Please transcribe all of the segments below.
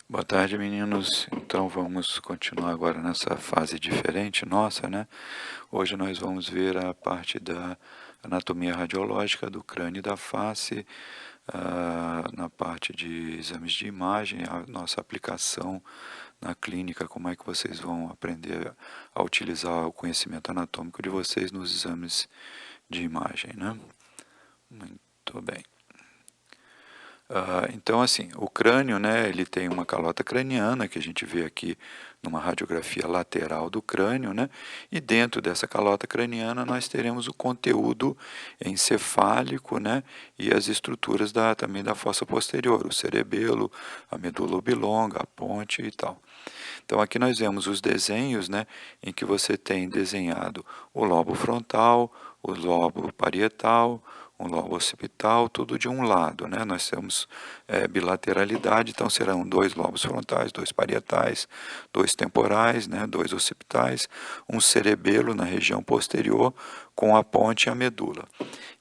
Boa tarde, meninos. Então vamos continuar agora nessa fase diferente nossa, né? Hoje nós vamos ver a parte da anatomia radiológica do crânio e da face, na parte de exames de imagem, a nossa aplicação na clínica, como é que vocês vão aprender a utilizar o conhecimento anatômico de vocês nos exames de imagem, né? Muito bem. Então, assim, o crânio, né, ele tem uma calota craniana, que a gente vê aqui numa radiografia lateral do crânio, né, e dentro dessa calota craniana nós teremos o conteúdo encefálico, né, e as estruturas também da fossa posterior, o cerebelo, a medula oblonga, a ponte e tal. Então, aqui nós vemos os desenhos, né, em que você tem desenhado o lobo frontal, o lobo parietal, um lobo occipital, tudo de um lado, né? Nós temos bilateralidade, então serão dois lobos frontais, dois parietais, dois temporais, né? Dois occipitais, um cerebelo na região posterior com a ponte e a medula.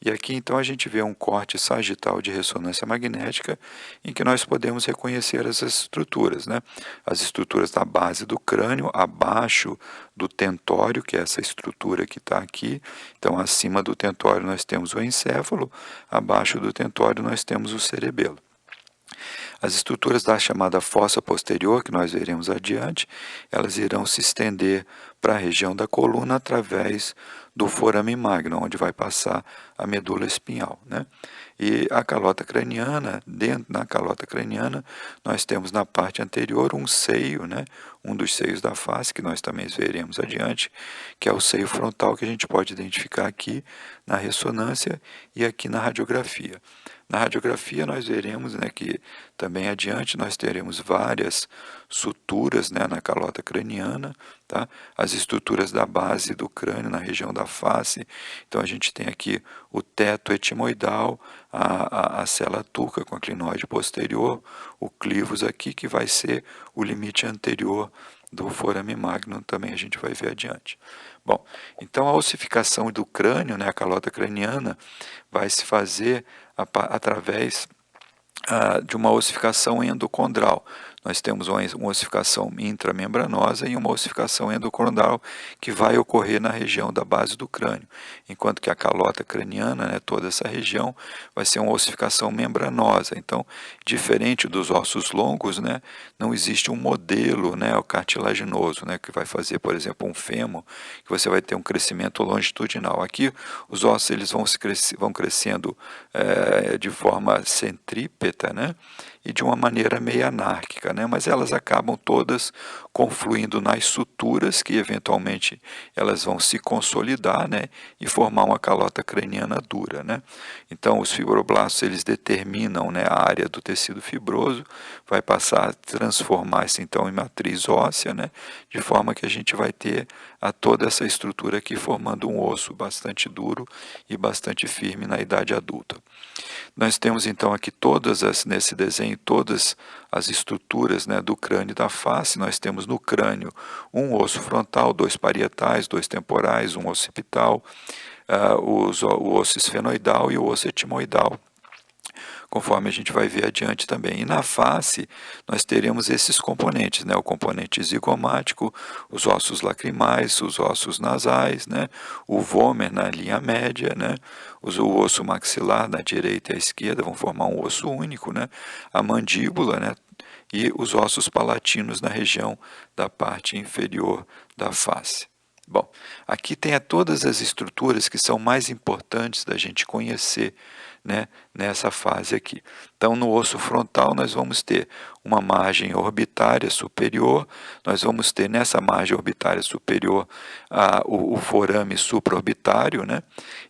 E aqui então a gente vê um corte sagital de ressonância magnética em que nós podemos reconhecer as estruturas, né? As estruturas da base do crânio, abaixo do tentório, que é essa estrutura que está aqui. Então, acima do tentório nós temos o encéfalo, abaixo do tentório nós temos o cerebelo. As estruturas da chamada fossa posterior, que nós veremos adiante, elas irão se estender para a região da coluna através do forame magno, onde vai passar a medula espinhal, né? E a calota craniana, dentro da calota craniana, nós temos na parte anterior um seio, né? Um dos seios da face, que nós também veremos adiante, que é o seio frontal, que a gente pode identificar aqui na ressonância e aqui na radiografia. Na radiografia nós veremos, né, que também adiante nós teremos várias suturas, né, na calota craniana, tá? As estruturas da base do crânio na região da face. Então a gente tem aqui o teto etimoidal, a cela turca com a clinoide posterior, o clivus aqui que vai ser o limite anterior do forame magno, também a gente vai ver adiante. Bom, então a ossificação do crânio, né, a calota craniana, vai se fazer através de uma ossificação endocondral. Nós temos uma ossificação intramembranosa e uma ossificação endocondral que vai ocorrer na região da base do crânio, enquanto que a calota craniana, né, toda essa região, vai ser uma ossificação membranosa. Então, diferente dos ossos longos, né, não existe um modelo, né, o cartilaginoso, né, que vai fazer, por exemplo, um fêmur, que você vai ter um crescimento longitudinal. Aqui, os ossos eles vão crescendo de forma centrípeta, né, e de uma maneira meio anárquica, né, mas elas acabam todas confluindo nas suturas, que eventualmente elas vão se consolidar, né, e formar uma calota craniana dura, né. Então, os fibroblastos eles determinam, né, a área do tecido fibroso, vai passar a transformar-se então em matriz óssea, né, de forma que a gente vai ter toda essa estrutura aqui formando um osso bastante duro e bastante firme na idade adulta. Nós temos então aqui nesse desenho, todas as estruturas, né, do crânio e da face. Nós temos no crânio um osso frontal, dois parietais, dois temporais, um occipital, o osso esfenoidal e o osso etimoidal, conforme a gente vai ver adiante também. E na face, nós teremos esses componentes, né? O componente zigomático, os ossos lacrimais, os ossos nasais, né? O vômer na linha média, né? O osso maxilar na direita e à esquerda vão formar um osso único, né? A mandíbula, né? E os ossos palatinos na região da parte inferior da face. Bom, aqui tem todas as estruturas que são mais importantes da gente conhecer, né, nessa fase aqui. Então, no osso frontal, nós vamos ter uma margem orbitária superior, nós vamos ter nessa margem orbitária superior o forame supraorbitário, né,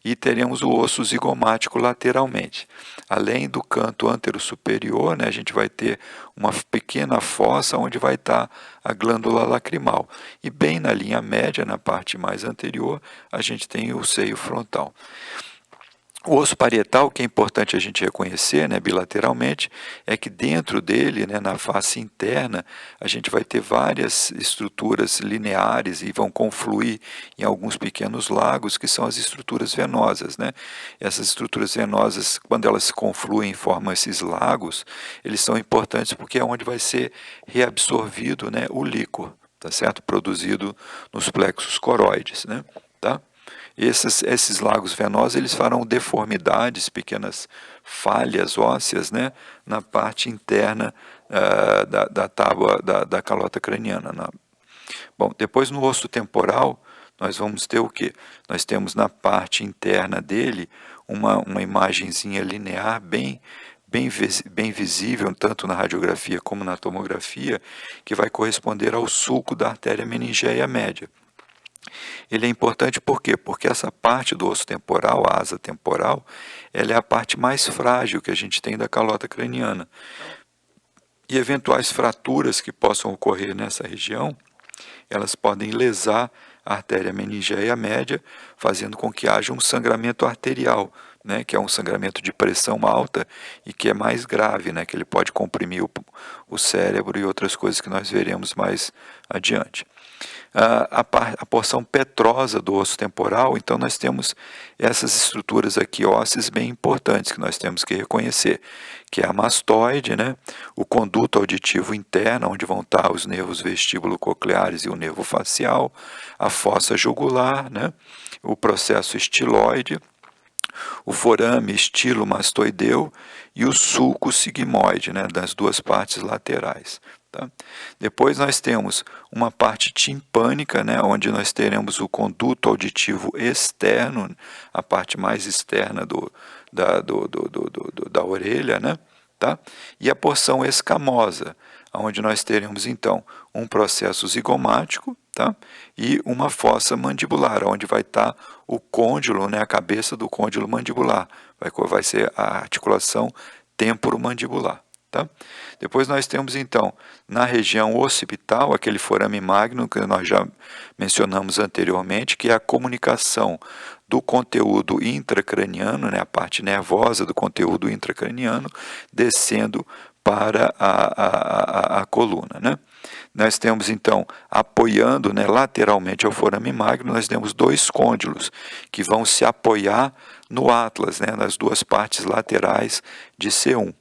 e teremos o osso zigomático lateralmente. Além do canto antero-superior, né, a gente vai ter uma pequena fossa onde vai estar a glândula lacrimal. E bem na linha média, na parte mais anterior, a gente tem o seio frontal. O osso parietal, que é importante a gente reconhecer, né, bilateralmente, é que dentro dele, né, na face interna, a gente vai ter várias estruturas lineares e vão confluir em alguns pequenos lagos, que são as estruturas venosas, né? Essas estruturas venosas, quando elas se confluem e formam esses lagos, eles são importantes porque é onde vai ser reabsorvido, né, o líquor, tá certo? Produzido nos plexos coroides, né? Tá? Esses lagos venosos, eles farão deformidades, pequenas falhas ósseas, né, na parte interna da tábua da calota craniana. Bom, depois no osso temporal, nós vamos ter o quê? Nós temos na parte interna dele uma imagenzinha linear bem visível, tanto na radiografia como na tomografia, que vai corresponder ao sulco da artéria meningeia média. Ele é importante por quê? Porque essa parte do osso temporal, a asa temporal, ela é a parte mais frágil que a gente tem da calota craniana. E eventuais fraturas que possam ocorrer nessa região, elas podem lesar a artéria meningeia média, fazendo com que haja um sangramento arterial, né, que é um sangramento de pressão alta e que é mais grave, né, que ele pode comprimir o cérebro e outras coisas que nós veremos mais adiante. A porção petrosa do osso temporal, então nós temos essas estruturas aqui ósseas bem importantes que nós temos que reconhecer, que é a mastoide, né, o conduto auditivo interno, onde vão estar os nervos vestíbulo-cocleares e o nervo facial, a fossa jugular, né, o processo estiloide, o forame estilomastoideu e o sulco sigmoide, né, das duas partes laterais. Tá? Depois nós temos uma parte timpânica, né, onde nós teremos o conduto auditivo externo, a parte mais externa da orelha, né, tá? E a porção escamosa, onde nós teremos então um processo zigomático, tá? E uma fossa mandibular, onde vai estar o côndilo, né, a cabeça do côndilo mandibular, vai ser a articulação temporomandibular. Tá? Depois nós temos então, na região occipital, aquele forame magno que nós já mencionamos anteriormente, que é a comunicação do conteúdo intracraniano, né, a parte nervosa do conteúdo intracraniano, descendo para a coluna. Né? Nós temos então, apoiando, né, lateralmente ao forame magno, nós temos dois côndilos que vão se apoiar no atlas, né, nas duas partes laterais de C1.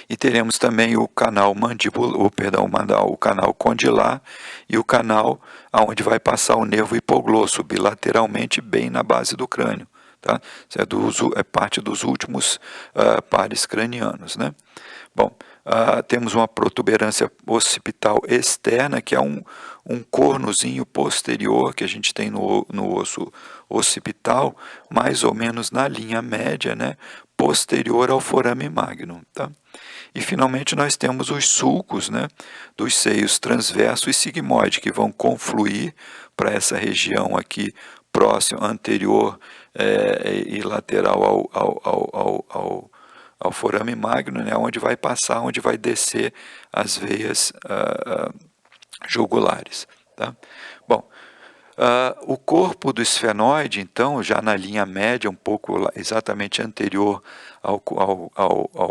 E teremos também o canal o canal condilar e o canal onde vai passar o nervo hipoglosso, bilateralmente bem na base do crânio. Tá? Isso é parte dos últimos pares cranianos. Né? Bom, temos uma protuberância occipital externa, que é um cornozinho posterior que a gente tem no osso occipital, mais ou menos na linha média, né, posterior ao forame magnum. Tá? E finalmente nós temos os sulcos, né, dos seios transverso e sigmoide, que vão confluir para essa região aqui próxima, anterior e lateral ao forame magno, né, onde vai passar, onde vai descer as veias jugulares. Tá? Bom, o corpo do esfenoide, então, já na linha média, um pouco exatamente anterior ao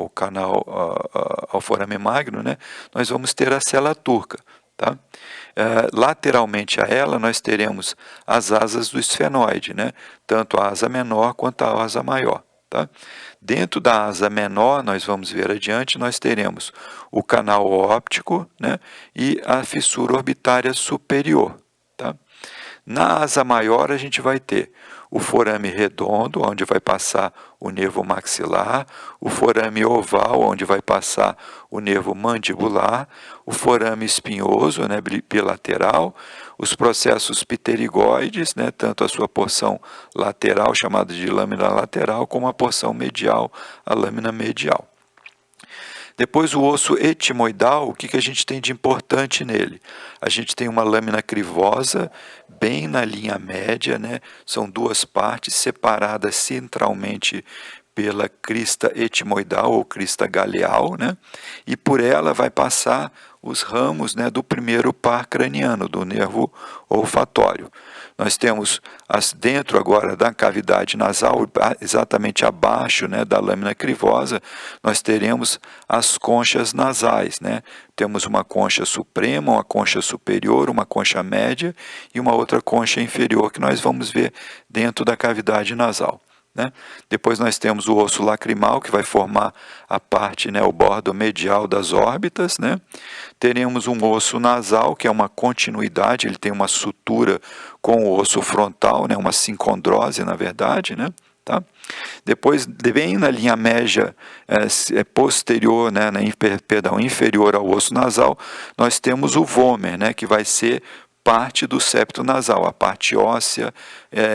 canal, ao forame magno, né, nós vamos ter a cela turca. Tá? Lateralmente a ela, nós teremos as asas do esfenoide, né, tanto a asa menor quanto a asa maior. Tá? Dentro da asa menor, nós vamos ver adiante, nós teremos o canal óptico, né, e a fissura orbitária superior. Tá? Na asa maior, a gente vai ter o forame redondo, onde vai passar o nervo maxilar, o forame oval, onde vai passar o nervo mandibular, o forame espinhoso, né, bilateral, os processos pterigoides, né, tanto a sua porção lateral, chamada de lâmina lateral, como a porção medial, a lâmina medial. Depois o osso etimoidal, o que a gente tem de importante nele? A gente tem uma lâmina crivosa, bem na linha média, né? São duas partes separadas centralmente pela crista etimoidal ou crista galeal, né? E por ela vai passar os ramos, né, do primeiro par craniano, do nervo olfatório. Nós temos dentro agora da cavidade nasal, exatamente abaixo, né, da lâmina crivosa, nós teremos as conchas nasais, né? Temos uma concha suprema, uma concha superior, uma concha média e uma outra concha inferior que nós vamos ver dentro da cavidade nasal, né? Depois nós temos o osso lacrimal, que vai formar a parte, né, o bordo medial das órbitas, né? Teremos um osso nasal, que é uma continuidade, ele tem uma sutura com o osso frontal, né, uma sincondrose, na verdade, né? Tá? Depois, bem na linha média posterior, né, inferior ao osso nasal, nós temos o vômer, né, que vai ser parte do septo nasal, a parte óssea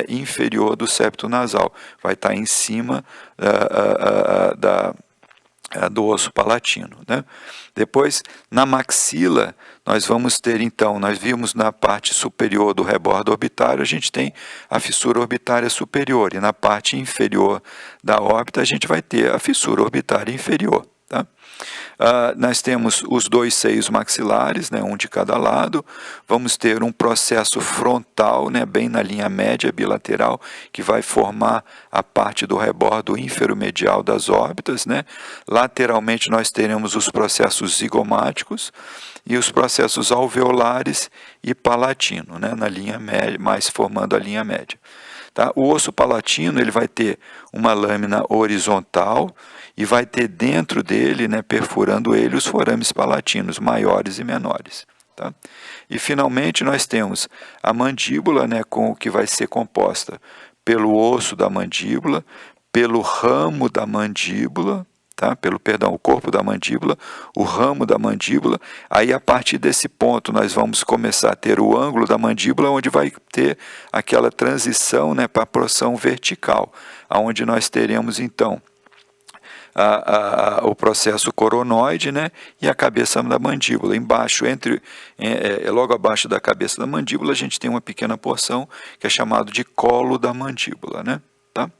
inferior do septo nasal, vai estar em cima do osso palatino, né? Depois, na maxila, nós vamos ter, então, nós vimos na parte superior do rebordo orbitário, a gente tem a fissura orbitária superior, e na parte inferior da órbita, a gente vai ter a fissura orbitária inferior, tá? Nós temos os dois seios maxilares, né, um de cada lado. Vamos ter um processo frontal, né, bem na linha média bilateral, que vai formar a parte do rebordo inferomedial das órbitas, né? Lateralmente nós teremos os processos zigomáticos e os processos alveolares e palatino, né, na linha média, mais formando a linha média. Tá? O osso palatino ele vai ter uma lâmina horizontal e vai ter dentro dele, né, perfurando ele, os forames palatinos maiores e menores. Tá? E finalmente nós temos a mandíbula, né, que vai ser composta pelo osso da mandíbula, pelo ramo da mandíbula, tá? O corpo da mandíbula, o ramo da mandíbula. Aí a partir desse ponto nós vamos começar a ter o ângulo da mandíbula, onde vai ter aquela transição, né, para a porção vertical, onde nós teremos então o processo coronoide, né, e a cabeça da mandíbula. Embaixo, logo abaixo da cabeça da mandíbula, a gente tem uma pequena porção que é chamado de colo da mandíbula, né? Tá?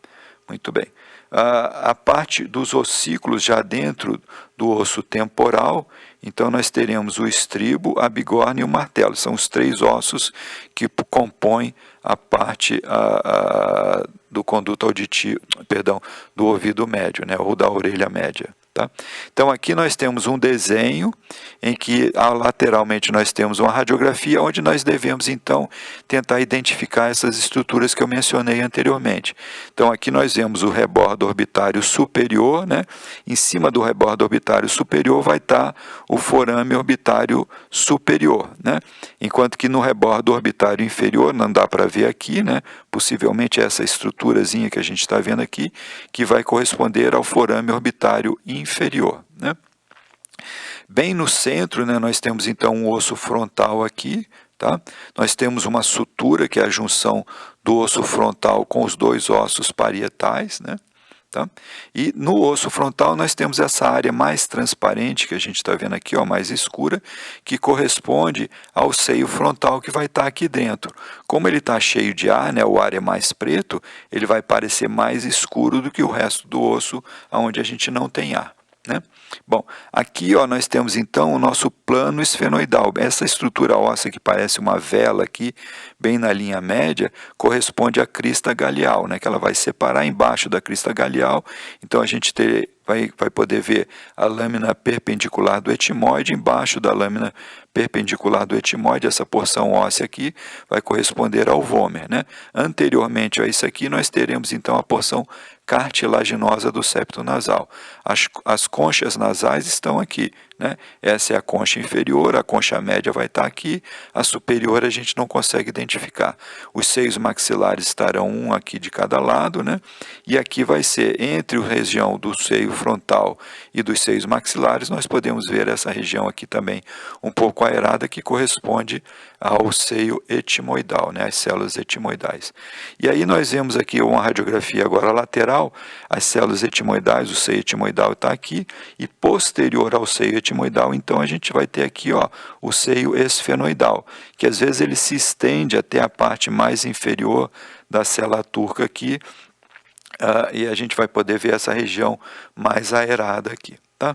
Muito bem. A parte dos ossículos já dentro do osso temporal, então nós teremos o estribo, a bigorna e o martelo. São os três ossos que compõem a parte do conduto auditivo, do ouvido médio, né, ou da orelha média. Tá? Então aqui nós temos um desenho em que lateralmente nós temos uma radiografia onde nós devemos então tentar identificar essas estruturas que eu mencionei anteriormente. Então aqui nós vemos o rebordo orbitário superior, né? Em cima do rebordo orbitário superior vai estar o forame orbitário superior, né? Enquanto que no rebordo orbitário inferior, não dá para ver aqui, né? Possivelmente essa estruturazinha que a gente está vendo aqui, que vai corresponder ao forame orbitário inferior, né? Bem no centro, né, nós temos então um osso frontal aqui, tá? Nós temos uma sutura, que é a junção do osso frontal com os dois ossos parietais, né? Tá? E no osso frontal nós temos essa área mais transparente que a gente está vendo aqui, ó, mais escura, que corresponde ao seio frontal que vai estar aqui dentro. Como ele está cheio de ar, né, o ar é mais preto, ele vai parecer mais escuro do que o resto do osso, onde a gente não tem ar, né? Bom, aqui ó, nós temos então o nosso plano esfenoidal. Essa estrutura óssea que parece uma vela aqui, bem na linha média, corresponde à crista galeal, né, que ela vai separar embaixo da crista galeal. Então a gente vai poder ver a lâmina perpendicular do etimoide, embaixo da lâmina perpendicular do etimoide, essa porção óssea aqui vai corresponder ao vômer, né? Anteriormente a isso aqui, nós teremos então a porção cartilaginosa do septo nasal. As conchas nasais estão aqui, né? Essa é a concha inferior, a concha média vai estar aqui, a superior a gente não consegue identificar. Os seios maxilares estarão um aqui de cada lado, né? E aqui vai ser entre a região do seio frontal e dos seios maxilares, nós podemos ver essa região aqui também um pouco aerada, que corresponde ao seio etimoidal, né? As células etimoidais. E aí nós vemos aqui uma radiografia agora lateral, as células etimoidais, o seio etimoidal está aqui, e posterior ao seio etimoidal, então a gente vai ter aqui, ó, o seio esfenoidal, que às vezes ele se estende até a parte mais inferior da célula turca aqui, e a gente vai poder ver essa região mais aerada aqui. Tá?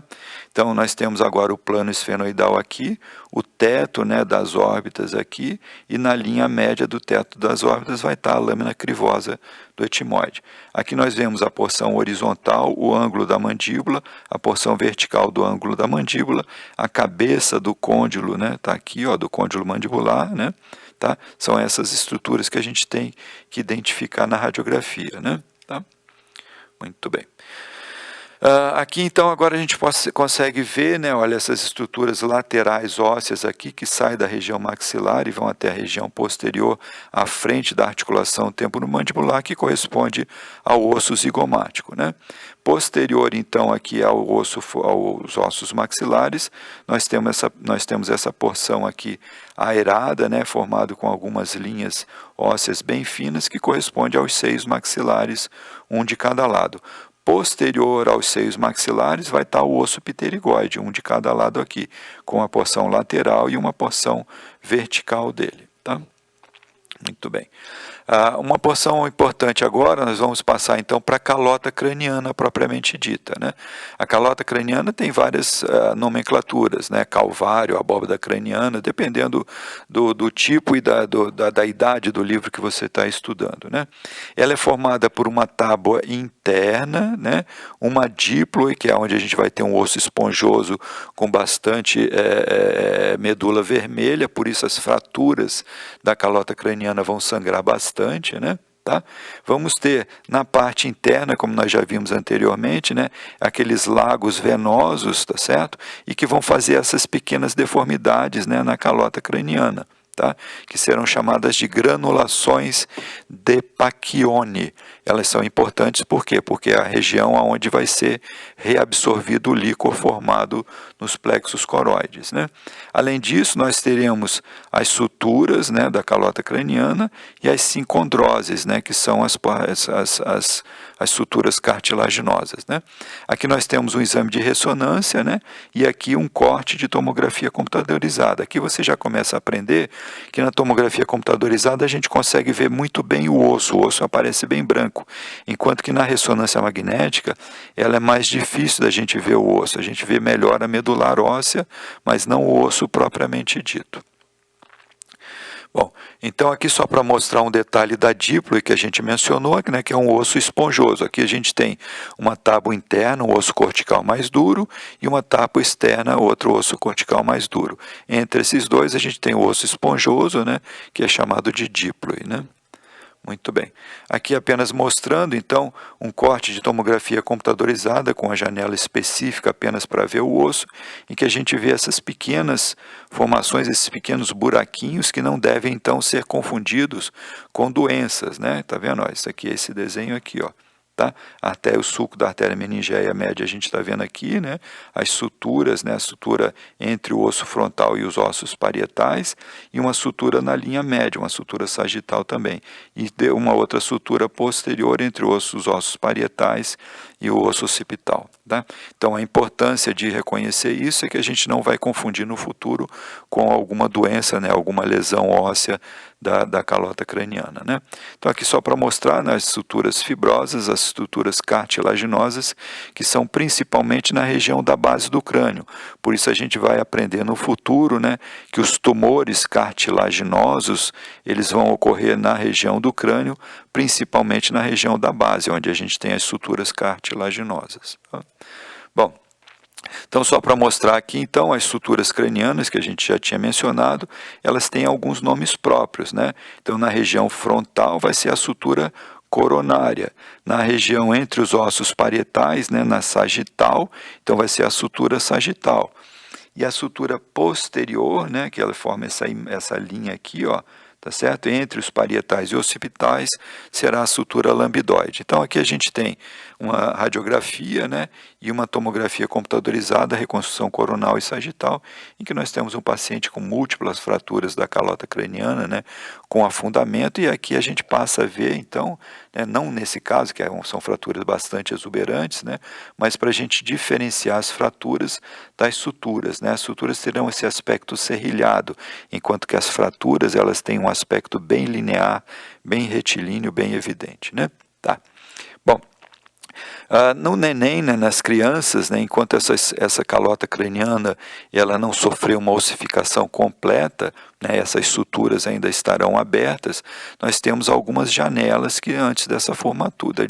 Então, nós temos agora o plano esfenoidal aqui, o teto, né, das órbitas aqui, e na linha média do teto das órbitas vai estar a lâmina crivosa do etimoide. Aqui nós vemos a porção horizontal, o ângulo da mandíbula, a porção vertical do ângulo da mandíbula, a cabeça do côndilo, né, tá aqui, ó, do côndilo mandibular, né, tá? São essas estruturas que a gente tem que identificar na radiografia, né, tá? Muito bem. Aqui então agora a gente consegue ver, né, olha, essas estruturas laterais ósseas aqui que saem da região maxilar e vão até a região posterior à frente da articulação temporomandibular, que corresponde ao osso zigomático, né? Posterior então aqui aos ossos maxilares, nós temos essa porção aqui aerada, né, formado com algumas linhas ósseas bem finas que corresponde aos seios maxilares, um de cada lado. Posterior aos seios maxilares vai estar o osso pterigóide, um de cada lado aqui, com a porção lateral e uma porção vertical dele. Tá? Muito bem. Uma porção importante agora, nós vamos passar então para a calota craniana propriamente dita, né? A calota craniana tem várias nomenclaturas, né? Calvário, abóbada craniana, dependendo do tipo e da idade do livro que você está estudando, né? Ela é formada por uma tábua interna, né? Uma díploe, que é onde a gente vai ter um osso esponjoso com bastante medula vermelha, por isso as fraturas da calota craniana vão sangrar bastante, né? Tá? Vamos ter na parte interna, como nós já vimos anteriormente, né, aqueles lagos venosos, tá certo? E que vão fazer essas pequenas deformidades, né, na calota craniana, tá? Que serão chamadas de granulações de Pacchione. Elas são importantes por quê? Porque é a região onde vai ser reabsorvido o líquor formado nos plexos coroides, né? Além disso, nós teremos as suturas, né, da calota craniana e as sincondroses, né, que são as suturas cartilaginosas, né? Aqui nós temos um exame de ressonância, né, e aqui um corte de tomografia computadorizada. Aqui você já começa a aprender que na tomografia computadorizada a gente consegue ver muito bem o osso aparece bem branco, enquanto que na ressonância magnética ela é mais difícil da gente ver o osso, a gente vê melhor a medular óssea, mas não o osso propriamente dito. Bom, então aqui só para mostrar um detalhe da díploe que a gente mencionou, né, que é um osso esponjoso. Aqui a gente tem uma tábua interna, um osso cortical mais duro, e uma tábua externa, outro osso cortical mais duro. Entre esses dois a gente tem o osso esponjoso, né, que é chamado de díploe, né? Muito bem. Aqui apenas mostrando, então, um corte de tomografia computadorizada com a janela específica apenas para ver o osso, em que a gente vê essas pequenas formações, esses pequenos buraquinhos que não devem, então, ser confundidos com doenças, né? Tá vendo? Ó, isso aqui é esse desenho aqui, ó. Tá? Até o sulco da artéria meningeia média a gente está vendo aqui, né? As suturas, né? A sutura entre o osso frontal e os ossos parietais e uma sutura na linha média, uma sutura sagital também. E uma outra sutura posterior entre os ossos parietais e o osso occipital. Tá? Então a importância de reconhecer isso é que a gente não vai confundir no futuro com alguma doença, né? Alguma lesão óssea da calota craniana, né? Então aqui só para mostrar, né, as estruturas fibrosas, as estruturas cartilaginosas, que são principalmente na região da base do crânio. Por isso a gente vai aprender no futuro, né, que os tumores cartilaginosos, eles vão ocorrer na região do crânio, principalmente na região da base, onde a gente tem as estruturas cartilaginosas. Bom, então, só para mostrar aqui, então, as suturas cranianas, que a gente já tinha mencionado, elas têm alguns nomes próprios, né? Então, na região frontal vai ser a sutura coronária. Na região entre os ossos parietais, né, na sagital, então vai ser a sutura sagital. E a sutura posterior, né, que ela forma essa linha aqui, ó, tá certo? Entre os parietais e occipitais será a sutura lambidoide. Então aqui a gente tem uma radiografia, né, e uma tomografia computadorizada, reconstrução coronal e sagital, em que nós temos um paciente com múltiplas fraturas da calota craniana, né, com afundamento, e aqui a gente passa a ver, então, né, não nesse caso, que são fraturas bastante exuberantes, né, mas para a gente diferenciar as fraturas das suturas, né? As suturas terão esse aspecto serrilhado, enquanto que as fraturas elas têm um aspecto bem linear, bem retilíneo, bem evidente, né? Tá. Bom, No neném, né, nas crianças, né, enquanto essa calota craniana ela não sofreu uma ossificação completa, né, essas suturas ainda estarão abertas, nós temos algumas janelas que antes dessa formatura,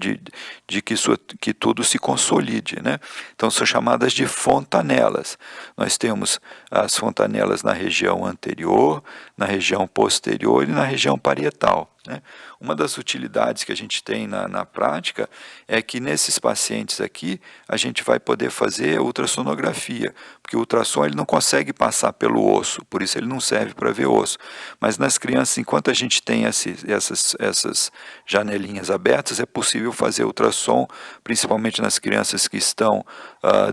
que tudo se consolide. Né? Então são chamadas de fontanelas. Nós temos as fontanelas na região anterior, na região posterior e na região parietal. Né? Uma das utilidades que a gente tem na prática é que nesses pacientes aqui a gente vai poder fazer ultrassonografia, porque o ultrassom ele não consegue passar pelo osso, por isso ele não serve para ver osso. Mas nas crianças, enquanto a gente tem essas janelinhas abertas, é possível fazer ultrassom, principalmente nas crianças que estão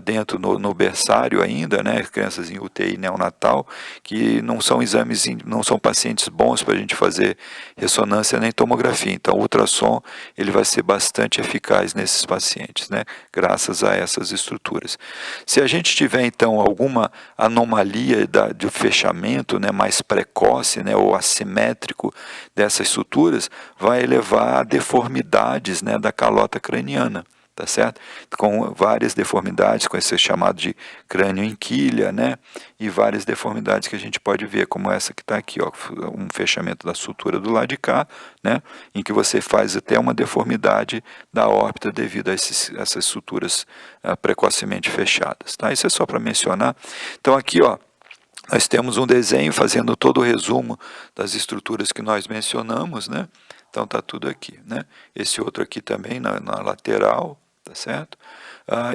dentro no berçário ainda, né, crianças em UTI neonatal, que não são exames, não são pacientes bons para a gente fazer ressonância nem tomografia. Então, o ultrassom ele vai ser bastante eficaz nesses pacientes, né, graças a essas estruturas. Se a gente tiver, então, alguma anomalia de fechamento, né, mais precoce, né, ou assimétrico dessas suturas, vai levar a deformidades, né, da calota craniana. Tá certo? Com várias deformidades, com esse chamado de crânio em quilha, né? E várias deformidades que a gente pode ver, como essa que está aqui, ó, um fechamento da sutura do lado de cá, né? Em que você faz até uma deformidade da órbita devido a essas suturas precocemente fechadas. Tá? Isso é só para mencionar. Então aqui, ó, nós temos um desenho fazendo todo o resumo das estruturas que nós mencionamos, né? Então está tudo aqui, né? Esse outro aqui também na lateral, tá certo?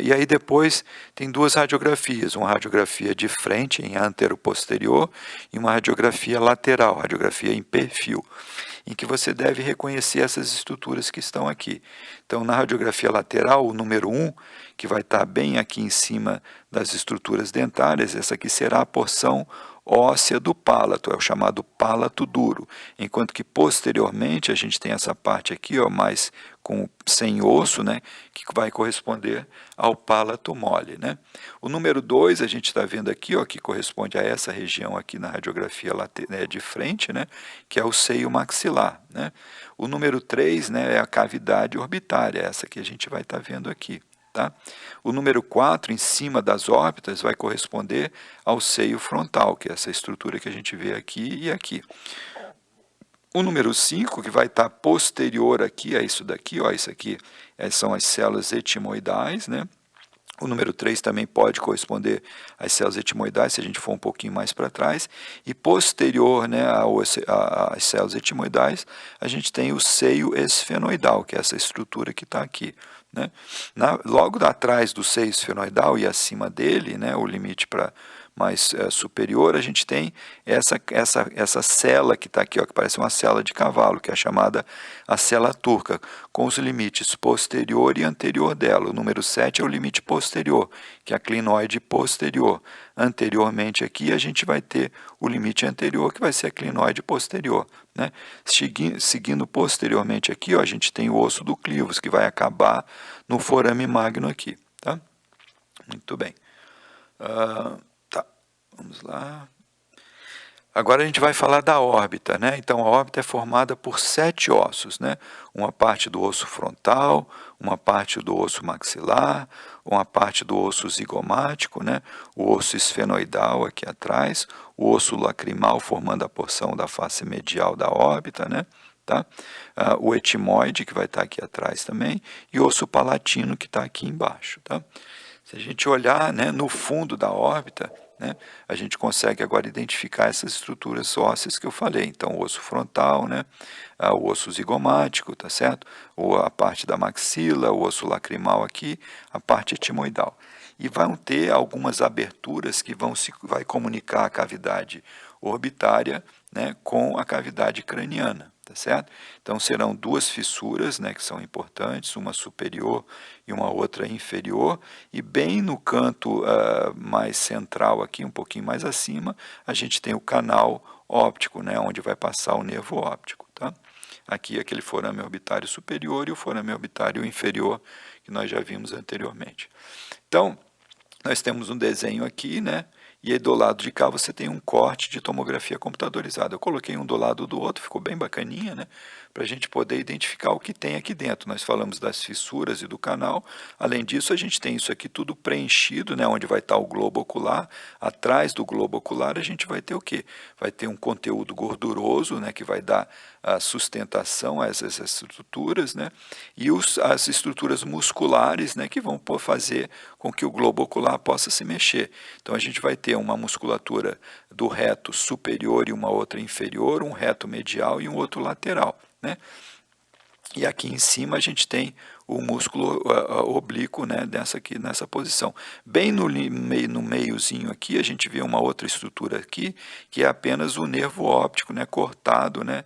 E aí depois tem duas radiografias, uma radiografia de frente, em antero-posterior, e uma radiografia lateral, radiografia em perfil, em que você deve reconhecer essas estruturas que estão aqui. Então, na radiografia lateral, o número 1, que vai estar bem aqui em cima das estruturas dentárias, essa aqui será a porção óssea do pálato, é o chamado pálato duro, enquanto que posteriormente a gente tem essa parte aqui, ó, mais sem osso, né, que vai corresponder ao pálato mole. Né? O número 2 a gente está vendo aqui, ó, que corresponde a essa região aqui na radiografia de frente, né, que é o seio maxilar. Né? O número 3, né, é a cavidade orbitária, essa que a gente vai estar vendo aqui. Tá? O número 4, em cima das órbitas, vai corresponder ao seio frontal, que é essa estrutura que a gente vê aqui e aqui. O número 5, que vai estar posterior aqui a isso daqui, ó, isso aqui são as células etimoidais, né? O número 3 também pode corresponder às células etimoidais, se a gente for um pouquinho mais para trás. E posterior, né, às células etimoidais, a gente tem o seio esfenoidal, que é essa estrutura que está aqui. Né? Logo atrás do seio esfenoidal e acima dele, né, o limite para mais superior, a gente tem essa cela que está aqui, ó, que parece uma cela de cavalo, que é chamada a cela turca, com os limites posterior e anterior dela. O número 7 é o limite posterior, que é a clinoide posterior. Anteriormente aqui a gente vai ter o limite anterior, que vai ser a clinoide posterior. Né? Seguindo posteriormente aqui, ó, a gente tem o osso do clivus, que vai acabar no forame magno aqui. Tá? Muito bem. Vamos lá. Agora a gente vai falar da órbita, né? Então a órbita é formada por 7 ossos, né? Uma parte do osso frontal, uma parte do osso maxilar, uma parte do osso zigomático, né? O osso esfenoidal aqui atrás, o osso lacrimal formando a porção da face medial da órbita, né? Tá? O etimoide que vai estar aqui atrás também e o osso palatino que está aqui embaixo, tá? Se a gente olhar, né, no fundo da órbita, né, a gente consegue agora identificar essas estruturas ósseas que eu falei. Então, o osso frontal, né, o osso zigomático, tá certo? Ou a parte da maxila, o osso lacrimal aqui, a parte etimoidal. E vão ter algumas aberturas que vai comunicar a cavidade orbitária, né, com a cavidade craniana. Tá certo? Então serão duas fissuras, né, que são importantes, uma superior e uma outra inferior, e bem no canto mais central aqui, um pouquinho mais acima, a gente tem o canal óptico, né, onde vai passar o nervo óptico. Tá? Aqui aquele forame orbitário superior e o forame orbitário inferior, que nós já vimos anteriormente. Então, nós temos um desenho aqui, né? E aí do lado de cá você tem um corte de tomografia computadorizada. Eu coloquei um do lado do outro, ficou bem bacaninha, né? para a gente poder identificar o que tem aqui dentro. Nós falamos das fissuras e do canal. Além disso, a gente tem isso aqui tudo preenchido, né, onde vai estar o globo ocular. Atrás do globo ocular a gente vai ter o quê? Vai ter um conteúdo gorduroso, né, que vai dar a sustentação a essas estruturas, né, e as estruturas musculares, né, que vão fazer com que o globo ocular possa se mexer. Então a gente vai ter uma musculatura do reto superior e uma outra inferior, um reto medial e um outro lateral, né? E aqui em cima a gente tem o músculo oblíquo, né, nessa posição. Bem no meiozinho aqui a gente vê uma outra estrutura aqui, que é apenas o nervo óptico, né, cortado, né,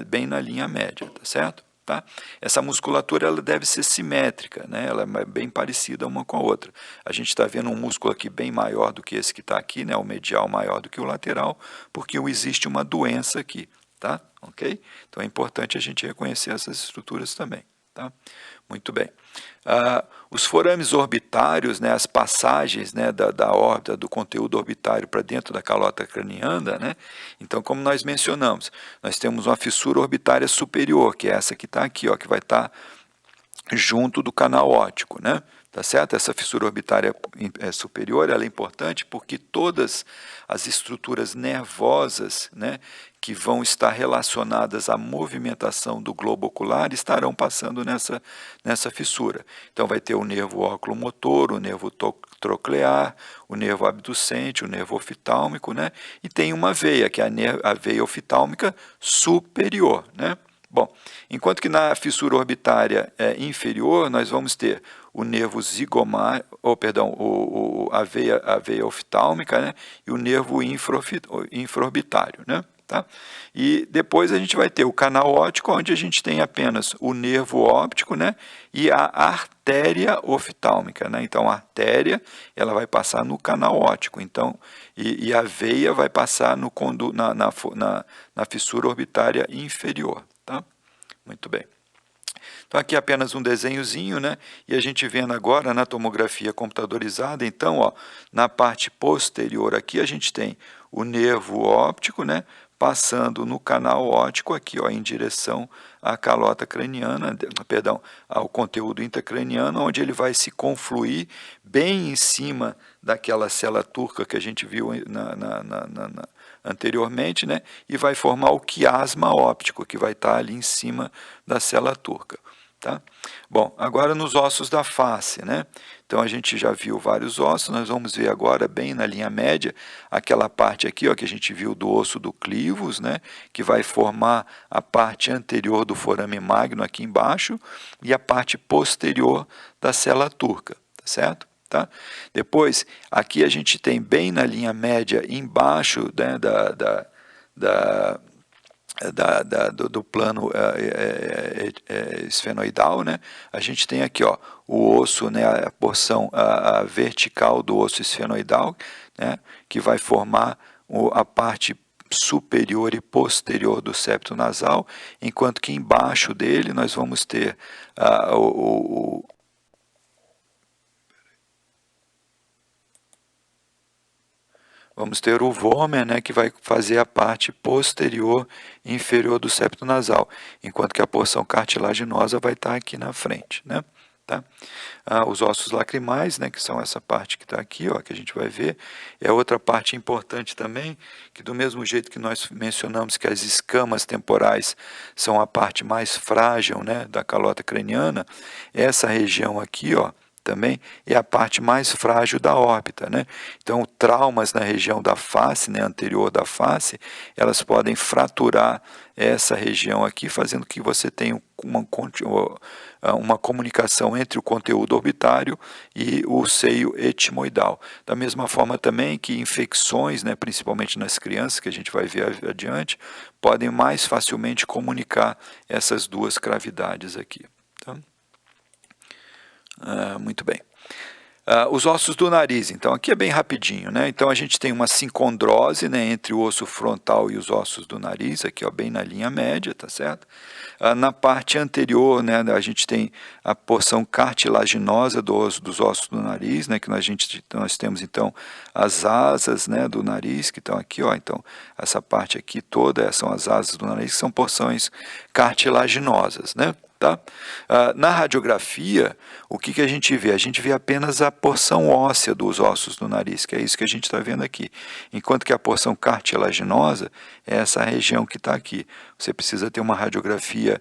bem na linha média, tá certo? Tá? Essa musculatura ela deve ser simétrica, né? Ela é bem parecida uma com a outra. A gente está vendo um músculo aqui bem maior do que esse que está aqui, né? O medial maior do que o lateral, porque existe uma doença aqui. Tá? Ok? Então é importante a gente reconhecer essas estruturas também. Tá? Muito bem. Os forames orbitários, né, as passagens, né, da órbita, do conteúdo orbitário para dentro da calota craniana, né, então, como nós mencionamos, nós temos uma fissura orbitária superior, que é essa que está aqui, ó, que vai estar junto do canal óptico, né? Tá certo? Essa fissura orbitária superior ela é importante porque todas as estruturas nervosas, né, que vão estar relacionadas à movimentação do globo ocular estarão passando nessa fissura. Então vai ter o nervo oculomotor, o nervo troclear, o nervo abducente, o nervo oftálmico, né? E tem uma veia, que é a veia oftálmica superior, né? Bom, enquanto que na fissura orbitária inferior, nós vamos ter o nervo zigomático, a veia oftálmica, né, e o nervo infraorbitário, né, tá? E depois a gente vai ter o canal óptico, onde a gente tem apenas o nervo óptico, né, e a artéria oftálmica, né? Então a artéria ela vai passar no canal óptico, então e a veia vai passar na fissura orbitária inferior. Tá? Muito bem. Então aqui é apenas um desenhozinho, né? E a gente vendo agora na tomografia computadorizada, então, ó, na parte posterior aqui a gente tem o nervo óptico, né? Passando no canal óptico aqui, ó, em direção à calota craniana, perdão, ao conteúdo intracraniano, onde ele vai se confluir bem em cima daquela célula turca que a gente viu anteriormente, né, e vai formar o quiasma óptico, que vai estar ali em cima da célula turca. Tá? Bom, agora nos ossos da face, né? Então a gente já viu vários ossos, nós vamos ver agora bem na linha média, aquela parte aqui, ó, que a gente viu do osso do clivus, né, que vai formar a parte anterior do forame magno aqui embaixo e a parte posterior da célula turca, tá certo? Tá? Depois, aqui a gente tem bem na linha média, embaixo, né, do plano esfenoidal, né, a gente tem aqui, ó, o osso, né, a porção vertical do osso esfenoidal, né, que vai formar a parte superior e posterior do septo nasal, enquanto que embaixo dele nós vamos ter vamos ter o vômer, né, que vai fazer a parte posterior e inferior do septo nasal, enquanto que a porção cartilaginosa vai estar aqui na frente, né? Tá? Os ossos lacrimais, né, que são essa parte que está aqui, ó, que a gente vai ver, é outra parte importante também, que do mesmo jeito que nós mencionamos que as escamas temporais são a parte mais frágil, né, da calota craniana, essa região aqui, ó, também é a parte mais frágil da órbita, né? Então, traumas na região da face, né, anterior da face, elas podem fraturar essa região aqui, fazendo que você tenha uma comunicação entre o conteúdo orbitário e o seio etimoidal. Da mesma forma também que infecções, né, principalmente nas crianças, que a gente vai ver adiante, podem mais facilmente comunicar essas duas cavidades aqui. Tá? Muito bem. Os ossos do nariz, então aqui é bem rapidinho, né? Então a gente tem uma sincondrose, né, entre o osso frontal e os ossos do nariz, aqui ó, bem na linha média, tá certo? Na parte anterior, né, a gente tem a porção cartilaginosa dos ossos do nariz, né, que nós temos então as asas, né, do nariz, que estão aqui, ó, então essa parte aqui toda são as asas do nariz, que são porções cartilaginosas, né? Tá? Na radiografia, o que a gente vê? A gente vê apenas a porção óssea dos ossos do nariz, que é isso que a gente está vendo aqui. Enquanto que a porção cartilaginosa é essa região que está aqui. Você precisa ter uma radiografia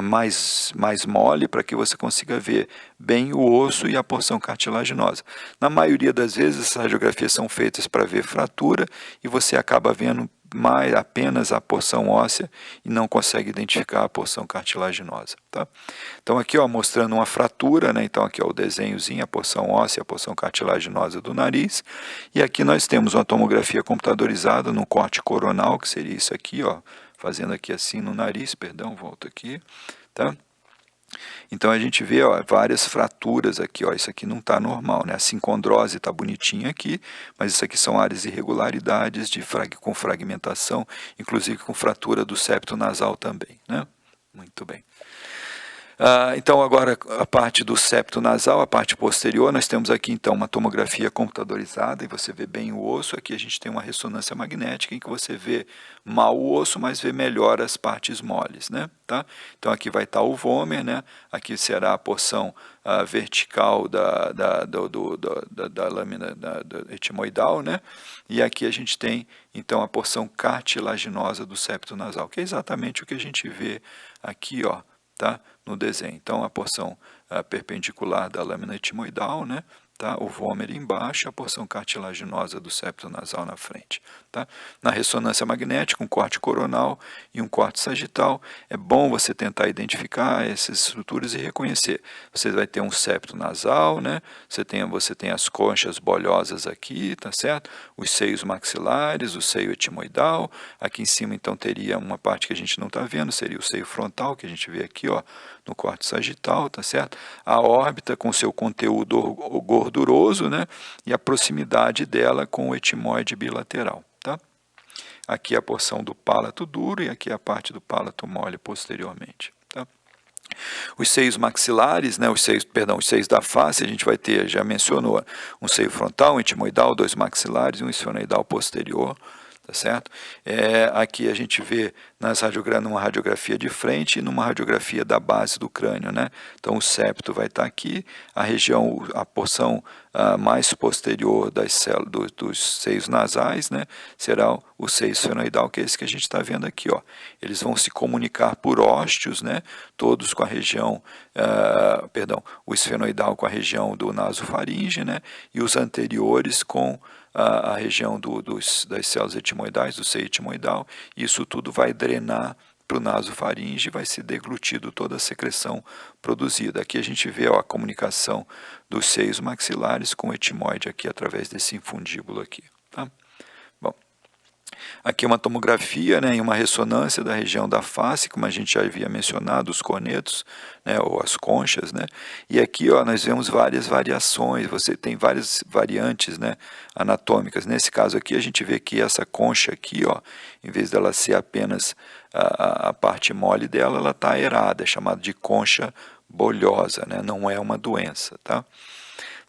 mais mole para que você consiga ver bem o osso e a porção cartilaginosa. Na maioria das vezes, essas radiografias são feitas para ver fratura e você acaba vendo apenas a porção óssea e não consegue identificar a porção cartilaginosa. Tá? Então aqui ó, mostrando uma fratura, né? Então aqui ó, o desenhozinho, a porção óssea, a porção cartilaginosa do nariz, e aqui nós temos uma tomografia computadorizada no corte coronal, que seria isso aqui, ó, fazendo aqui assim no nariz, perdão, volto aqui, tá? Então a gente vê ó, várias fraturas aqui, ó, isso aqui não está normal, né? A sincondrose está bonitinha aqui, mas isso aqui são áreas de irregularidades com fragmentação, inclusive com fratura do septo nasal também, né? Muito bem. Então agora a parte do septo nasal, a parte posterior, nós temos aqui então uma tomografia computadorizada e você vê bem o osso. Aqui a gente tem uma ressonância magnética em que você vê mal o osso, mas vê melhor as partes moles, né? Tá? Então aqui vai estar o vômer, né? Aqui será a porção vertical da lâmina etimoidal, né? E aqui a gente tem então a porção cartilaginosa do septo nasal, que é exatamente o que a gente vê aqui, ó, tá? No desenho. Então, a porção perpendicular da lâmina etimoidal, né? Tá? O vômer embaixo, a porção cartilaginosa do septo nasal na frente. Tá? Na ressonância magnética, um corte coronal e um corte sagital, é bom você tentar identificar essas estruturas e reconhecer. Você vai ter um septo nasal, né? Você tem as conchas bolhosas aqui, tá certo? Os seios maxilares, o seio etimoidal. Aqui em cima, então, teria uma parte que a gente não está vendo, seria o seio frontal, que a gente vê aqui, ó, no corte sagital, tá certo? A órbita com seu conteúdo gorduroso, né? E a proximidade dela com o etimoide bilateral, tá? Aqui a porção do pálato duro e aqui a parte do pálato mole posteriormente, tá? Os seios maxilares, né, os seios da face, a gente vai ter, já mencionou, um seio frontal, um etimoidal, dois maxilares e um esfenoidal posterior, tá certo? Aqui a gente vê numa radiografia de frente e numa radiografia da base do crânio, né? Então o septo vai estar aqui, a porção mais posterior dos seios nasais, né? Será o seio esfenoidal, que é esse que a gente está vendo aqui, ó. Eles vão se comunicar por ósteos, né? Todos com a região, o esfenoidal com a região do nasofaringe, né? E os anteriores com a região das células etimoidais, do seio etimoidal, e isso tudo vai drenar para o nasofaringe e vai ser deglutido toda a secreção produzida. Aqui a gente vê ó, a comunicação dos seios maxilares com o etimoide aqui através desse infundíbulo aqui. Tá? Bom, aqui é uma tomografia, né, e uma ressonância da região da face, como a gente já havia mencionado, os cornetos, né, ou as conchas, né, e aqui ó, nós vemos várias variações, você tem várias variantes, né, anatômicas. Nesse caso aqui a gente vê que essa concha aqui, ó, em vez dela ser apenas a parte mole dela, ela está aerada, é chamada de concha bolhosa, né, não é uma doença, tá?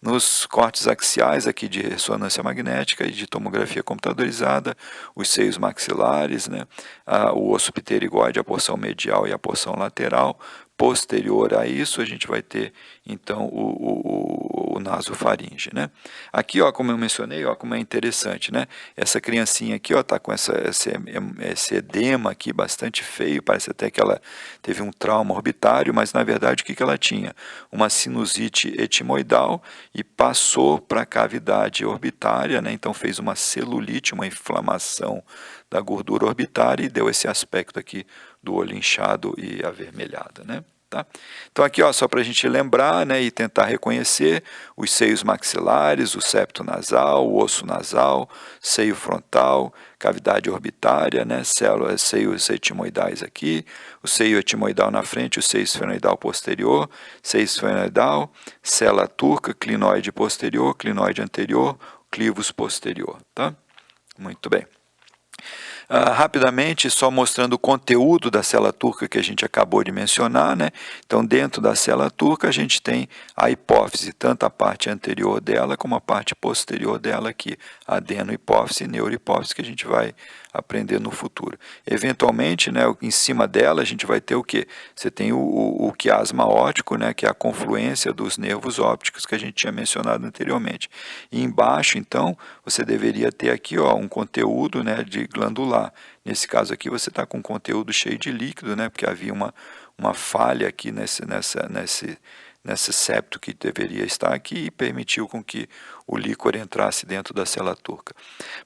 Nos cortes axiais aqui de ressonância magnética e de tomografia computadorizada, os seios maxilares, né, o osso pterigóide, a porção medial e a porção lateral. Posterior a isso, a gente vai ter, então, o nasofaringe, né? Aqui, ó, como eu mencionei, ó, como é interessante, né? Essa criancinha aqui, ó, tá com esse edema aqui bastante feio, parece até que ela teve um trauma orbitário, mas, na verdade, o que ela tinha? Uma sinusite etimoidal e passou para a cavidade orbitária, né? Então, fez uma celulite, uma inflamação da gordura orbitária e deu esse aspecto aqui do olho inchado e avermelhado, né? Tá? Então aqui, ó, só para a gente lembrar, né, e tentar reconhecer os seios maxilares, o septo nasal, o osso nasal, seio frontal, cavidade orbitária, né, células, seios etimoidais aqui, o seio etimoidal na frente, o seio esfenoidal posterior, seio esfenoidal, célula turca, clinoide posterior, clinoide anterior, clivus posterior. Tá? Muito bem. Rapidamente, só mostrando o conteúdo da célula turca que a gente acabou de mencionar, né? Então, dentro da célula turca, a gente tem a hipófise, tanto a parte anterior dela como a parte posterior dela aqui, adenohipófise e neurohipófise, que a gente vai aprender no futuro. Eventualmente, né, em cima dela, a gente vai ter o quê? Você tem o quiasma óptico, né, que é a confluência dos nervos ópticos que a gente tinha mencionado anteriormente. E embaixo, então, você deveria ter aqui, ó, um conteúdo, né, de glandular. Nesse caso aqui você está com conteúdo cheio de líquido, né, porque havia uma falha aqui nesse septo que deveria estar aqui e permitiu com que o líquor entrasse dentro da célula turca.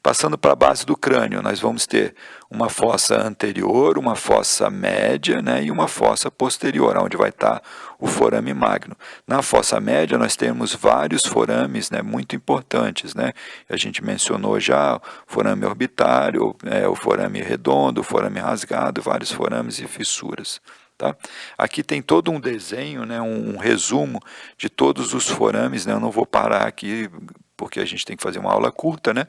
Passando para a base do crânio, nós vamos ter uma fossa anterior, uma fossa média, né, e uma fossa posterior, onde vai estar o forame magno. Na fossa média nós temos vários forames, né, muito importantes, né? A gente mencionou já o forame orbitário, o forame redondo, o forame rasgado, vários forames e fissuras. Tá? Aqui tem todo um desenho, né, um resumo de todos os forames, né? Eu não vou parar aqui porque a gente tem que fazer uma aula curta, né?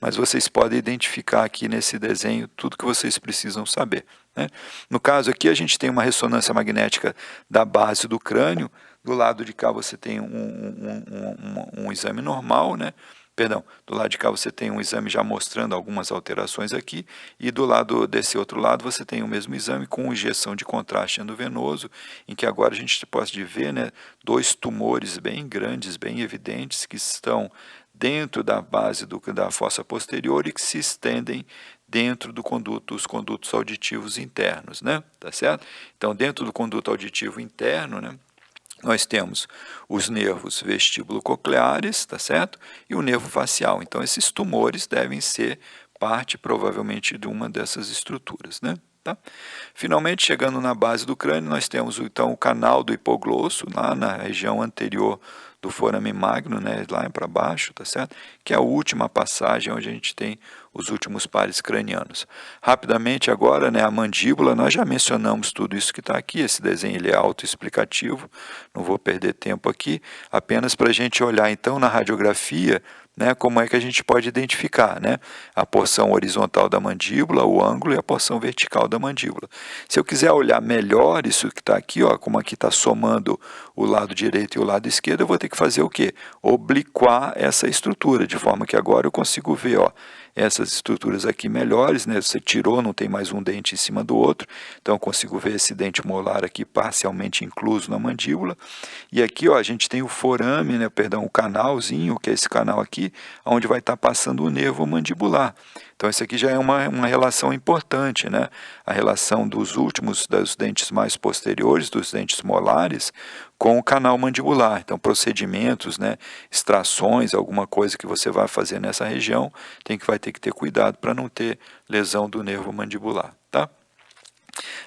Mas vocês podem identificar aqui nesse desenho tudo que vocês precisam saber, né? No caso aqui a gente tem uma ressonância magnética da base do crânio, do lado de cá você tem um exame normal, né? Perdão, do lado de cá você tem um exame já mostrando algumas alterações aqui, e do lado desse outro lado você tem o mesmo exame com injeção de contraste endovenoso, em que agora a gente pode ver, né, dois tumores bem grandes, bem evidentes, que estão dentro da base da fossa posterior e que se estendem dentro dos condutos auditivos internos, né? Tá certo? Então, dentro do conduto auditivo interno, né, nós temos os nervos vestíbulo-cocleares, tá certo? E o nervo facial. Então, esses tumores devem ser parte, provavelmente, de uma dessas estruturas, né? Tá? Finalmente, chegando na base do crânio, nós temos, então, o canal do hipoglosso, lá na região anterior do forame magno, né, lá para baixo, tá certo? Que é a última passagem onde a gente tem os últimos pares cranianos. Rapidamente agora, né, a mandíbula, nós já mencionamos tudo isso que está aqui, esse desenho ele é autoexplicativo, não vou perder tempo aqui, apenas para a gente olhar então na radiografia, né, como é que a gente pode identificar, né, a porção horizontal da mandíbula, o ângulo e a porção vertical da mandíbula. Se eu quiser olhar melhor isso que está aqui, ó, como aqui está somando o lado direito e o lado esquerdo, eu vou ter que fazer o quê? Obliquar essa estrutura, de forma que agora eu consigo ver, ó, essas estruturas aqui melhores, né? Você tirou, não tem mais um dente em cima do outro, então eu consigo ver esse dente molar aqui parcialmente incluso na mandíbula. E aqui, ó, a gente tem o forame, né? Perdão, o canalzinho, que é esse canal aqui, onde vai estar passando o nervo mandibular. Então, isso aqui já é uma relação importante, né? A relação dos dentes mais posteriores, dos dentes molares, com o canal mandibular. Então, procedimentos, né? Extrações, alguma coisa que você vai fazer nessa região, vai ter que ter cuidado para não ter lesão do nervo mandibular, tá?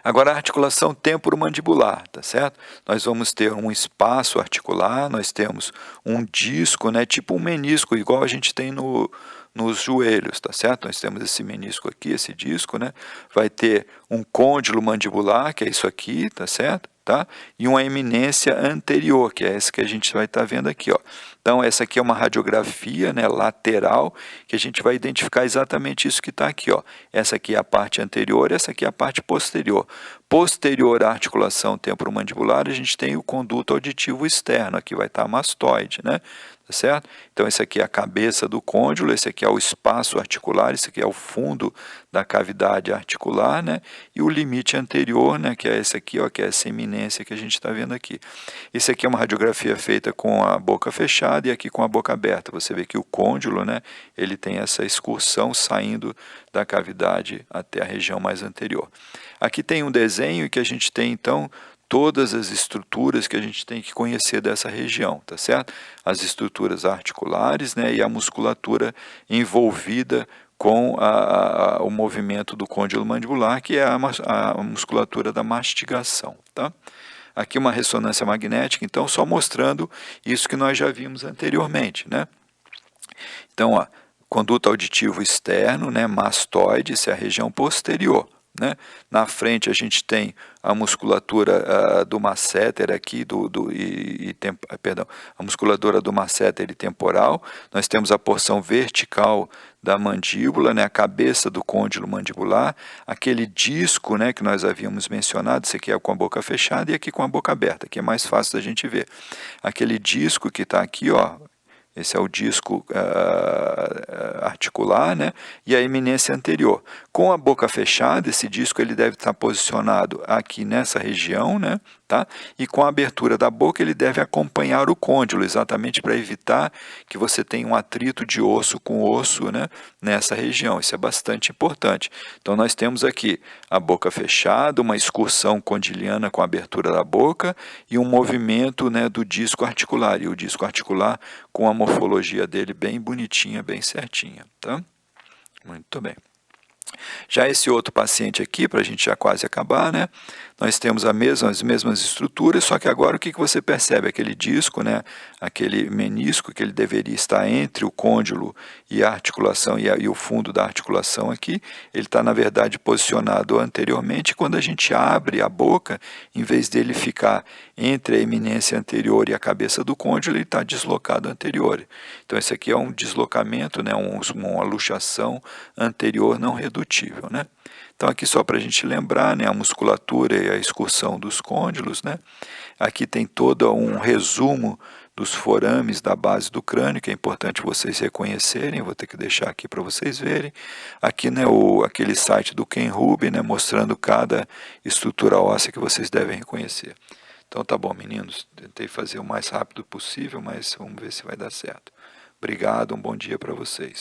Agora, a articulação temporomandibular, tá certo? Nós vamos ter um espaço articular, nós temos um disco, né, tipo um menisco, igual a gente tem nos joelhos, tá certo? Nós temos esse menisco aqui, esse disco, né? Vai ter um côndilo mandibular, que é isso aqui, tá certo? Tá? E uma eminência anterior, que é essa que a gente vai estar vendo aqui, ó. Então, essa aqui é uma radiografia, né, lateral, que a gente vai identificar exatamente isso que está aqui, ó. Essa aqui é a parte anterior, essa aqui é a parte posterior. Posterior à articulação temporomandibular, a gente tem o conduto auditivo externo, aqui vai estar a mastoide, né? Tá certo? Então, esse aqui é a cabeça do côndilo, esse aqui é o espaço articular, esse aqui é o fundo da cavidade articular, né? E o limite anterior, né, que é esse aqui, ó, que é essa eminência que a gente está vendo aqui. Esse aqui é uma radiografia feita com a boca fechada e aqui com a boca aberta. Você vê que o côndilo, né, ele tem essa excursão saindo da cavidade até a região mais anterior. Aqui tem um desenho que a gente tem, então, todas as estruturas que a gente tem que conhecer dessa região, tá certo? As estruturas articulares, né, e a musculatura envolvida com o movimento do côndilo mandibular, que é a musculatura da mastigação, tá? Aqui uma ressonância magnética, então só mostrando isso que nós já vimos anteriormente, né? Então, ó, conduto auditivo externo, né, mastoide, essa é a região posterior, né? Na frente a gente tem a musculatura do masséter aqui, perdão, a musculatura do masséter e temporal. Nós temos a porção vertical da mandíbula, né, a cabeça do côndilo mandibular, aquele disco, né, que nós havíamos mencionado, esse aqui é com a boca fechada e aqui com a boca aberta, que é mais fácil da gente ver. Aquele disco que está aqui, ó, esse é o disco articular, né? E a eminência anterior. Com a boca fechada, esse disco ele deve estar posicionado aqui nessa região, né? Tá? E com a abertura da boca ele deve acompanhar o côndilo, exatamente para evitar que você tenha um atrito de osso com osso, né? Nessa região. Isso é bastante importante. Então nós temos aqui a boca fechada, uma excursão condiliana com a abertura da boca e um movimento, né, do disco articular. E o disco articular com a morfologia dele bem bonitinha, bem certinha, tá? Muito bem. Já esse outro paciente aqui, para a gente já quase acabar, né? Nós temos as mesmas estruturas, só que agora o que você percebe? Aquele disco, né? Aquele menisco que ele deveria estar entre o côndilo e a articulação e o fundo da articulação aqui, ele está, na verdade, posicionado anteriormente. Quando a gente abre a boca, em vez dele ficar entre a eminência anterior e a cabeça do côndilo, ele está deslocado anterior. Então, esse aqui é um deslocamento, né? Uma luxação anterior não redutível, né? Então, aqui só para a gente lembrar, né, a musculatura e a excursão dos côndilos, né? Aqui tem todo um resumo dos forames da base do crânio, que é importante vocês reconhecerem, vou ter que deixar aqui para vocês verem. Aqui, né, aquele site do Ken Ruby, né, mostrando cada estrutura óssea que vocês devem reconhecer. Então tá bom, meninos, tentei fazer o mais rápido possível, mas vamos ver se vai dar certo. Obrigado, um bom dia para vocês.